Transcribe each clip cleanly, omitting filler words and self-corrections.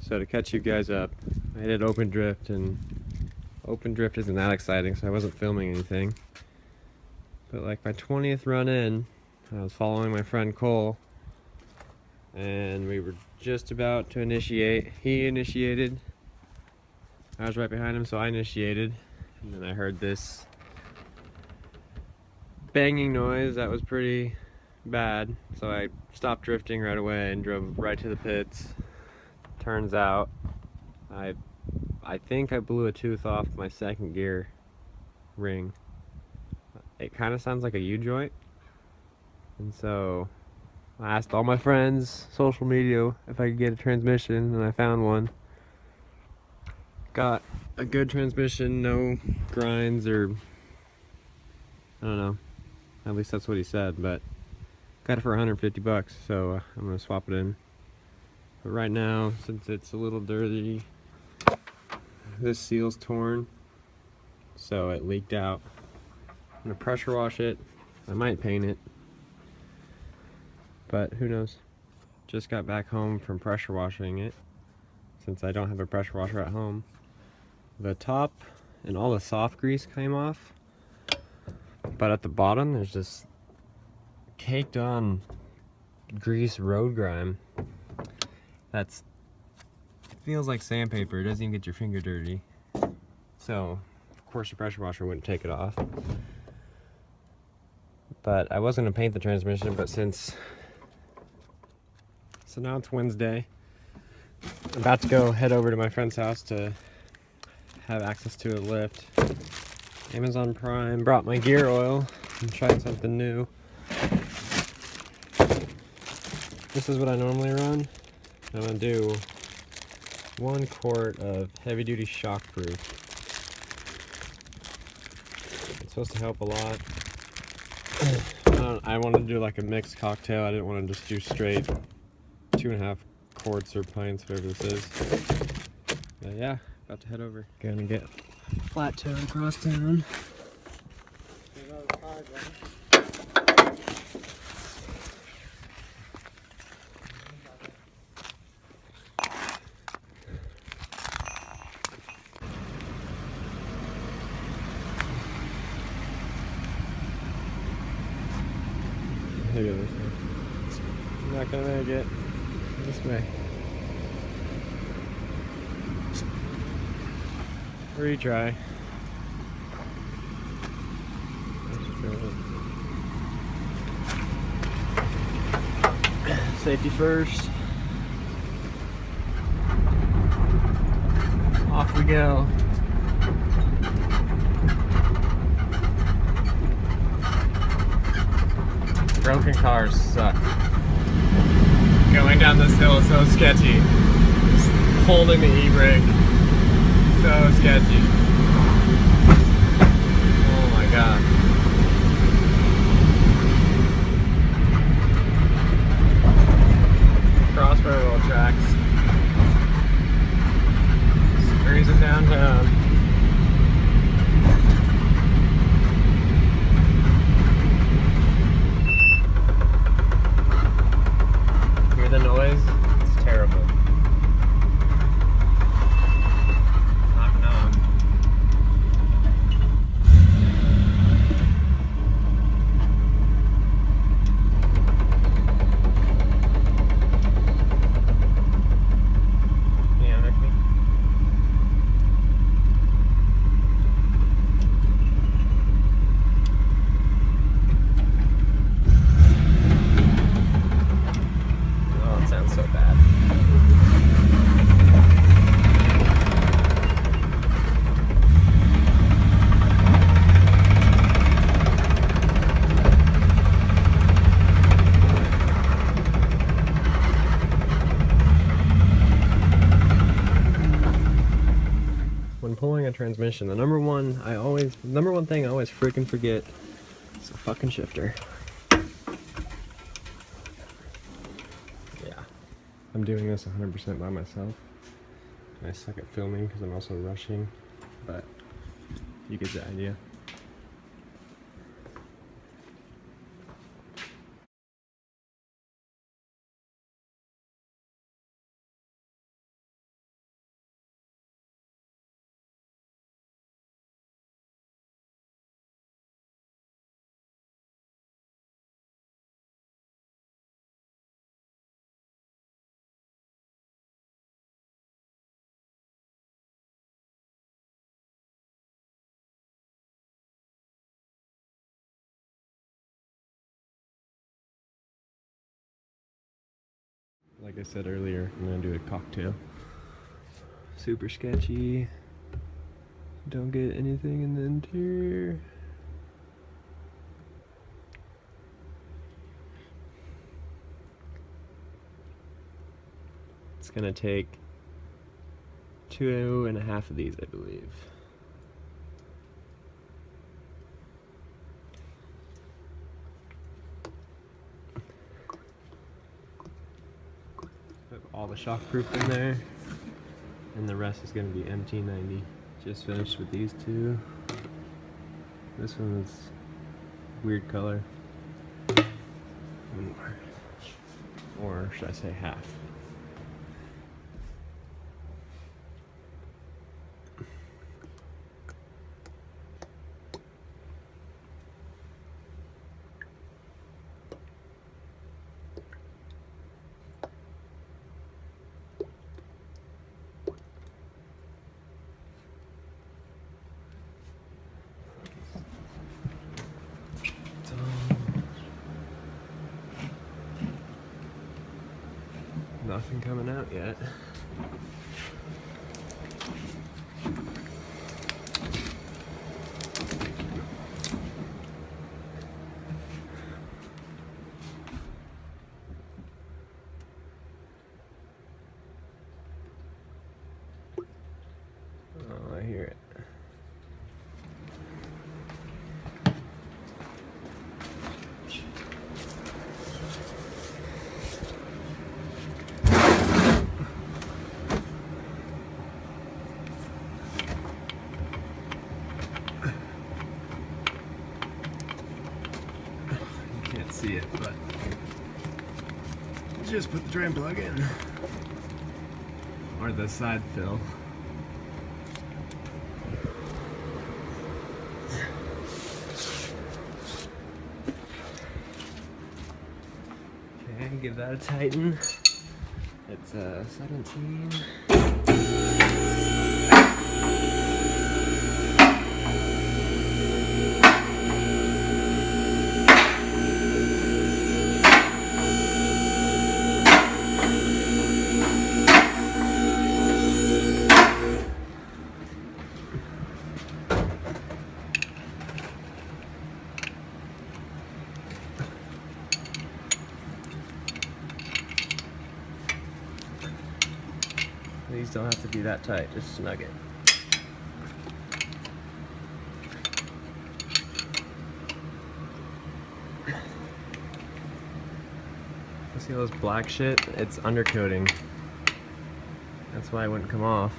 So to catch you guys up, I did open drift, and open drift isn't that exciting, so I wasn't filming anything. But like my 20th run in, I was following my friend Cole, and we were just about to initiate. He initiated. I was right behind him, so I initiated. And then I heard this banging noise that was pretty bad, so I stopped drifting right away and drove right to the pits. Turns out I think I blew a tooth off my second gear ring. It kind of sounds like a U-joint, and so I asked all my friends, social media, if I could get a transmission, and I found one. Got a good transmission, no grinds, or I don't know. At least that's what he said, but got it for 150 bucks, so I'm gonna swap it in. But right now, since it's a little dirty, this seal's torn, so it leaked out. I'm gonna pressure wash it. I might paint it, but who knows. Just got back home from pressure washing it, since I don't have a pressure washer at home. The top and all the soft grease came off, but at the bottom there's this caked on grease road grime that's feels like sandpaper. It doesn't even get your finger dirty, so of course the pressure washer wouldn't take it off. But I was going to paint the transmission, but so now it's Wednesday. I'm about to go head over to my friend's house to have access to a lift. Amazon Prime brought my gear oil. I'm trying something new. This is what I normally run. I'm gonna do 1 quart of heavy duty shockproof. It's supposed to help a lot. I wanted to do like a mixed cocktail. I didn't want to just do straight 2.5 quarts or pints, whatever this is. But yeah, about to head over. Gonna get flat toe across town. Look at this one. I'm not gonna make it this way. Retry. Safety first. Off we go. Broken cars suck. Going down this hill is so sketchy. Just holding the e-brake. So sketchy. Oh my god. Cross railroad tracks. Cruising downtown. Hear the noise? It's terrible. When pulling a transmission, the number one thing I always freaking forget is the fucking shifter. Yeah, I'm doing this 100% by myself. I suck at filming because I'm also rushing, but you get the idea. I said earlier, I'm gonna do a cocktail. Super sketchy. Don't get anything in the interior. It's gonna take 2.5 of these, I believe. Put all the shockproof in there, and the rest is gonna be MT90. Just finished with these two. This one is weird color. Or should I say half? Nothing coming out yet. Oh, I hear it. See it, but just put the drain plug in, or the side fill. Okay, give that a tighten. It's a 17. These don't have to be that tight, just snug it. See all this black shit? It's undercoating. That's why it wouldn't come off.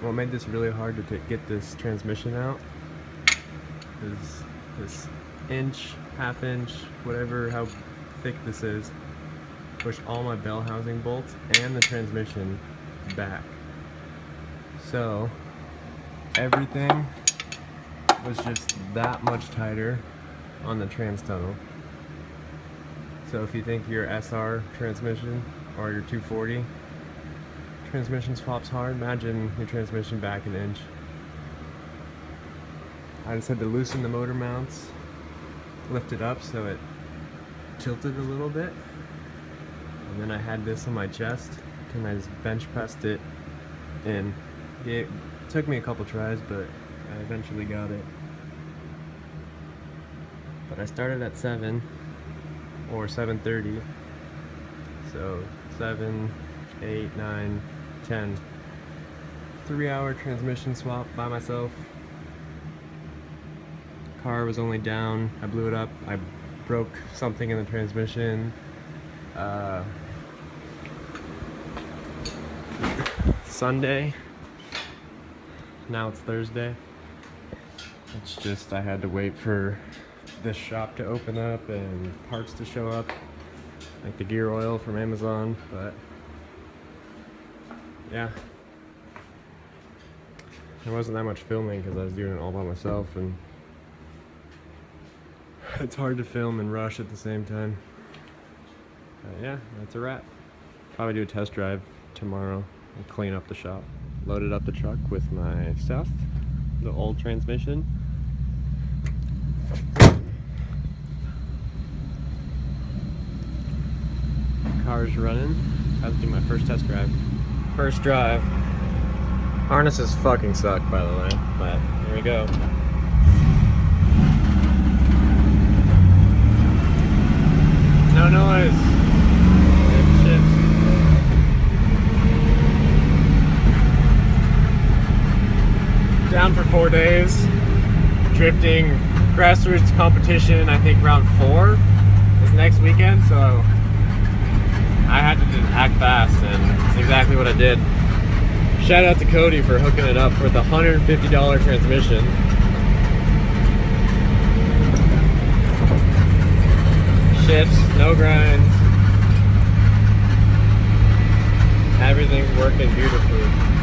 What made this really hard to get this transmission out is this inch, half inch, whatever, how thick this is, pushed all my bell housing bolts and the transmission back. So everything was just that much tighter on the trans tunnel. So if you think your SR transmission or your 240 transmission swaps hard, imagine your transmission back an inch. I just had to loosen the motor mounts, lift it up so it tilted a little bit, and then I had this on my chest and I just bench pressed it in. It took me a couple tries, but I eventually got it. But I started at 7 or 7:30, so 7, 8, 9, 10. 3-hour transmission swap by myself. Car was only down, I blew it up, I broke something in the transmission. Sunday, now it's Thursday. It's just I had to wait for this shop to open up and parts to show up, like the gear oil from Amazon. But yeah, there wasn't that much filming because I was doing it all by myself, and it's hard to film and rush at the same time. But yeah, that's a wrap. Probably do a test drive tomorrow and clean up the shop. Loaded up the truck with my stuff, the old transmission. car's running. About to do my first test drive. First drive. Harnesses fucking suck, by the way, but here we go. No noise. Shit. Down for 4 days. Drifting grassroots competition, I think round 4 is next weekend, so I had to just act fast, and it's exactly what I did. Shout out to Cody for hooking it up with a $150 transmission. Shifts, no grinds. Everything's working beautifully.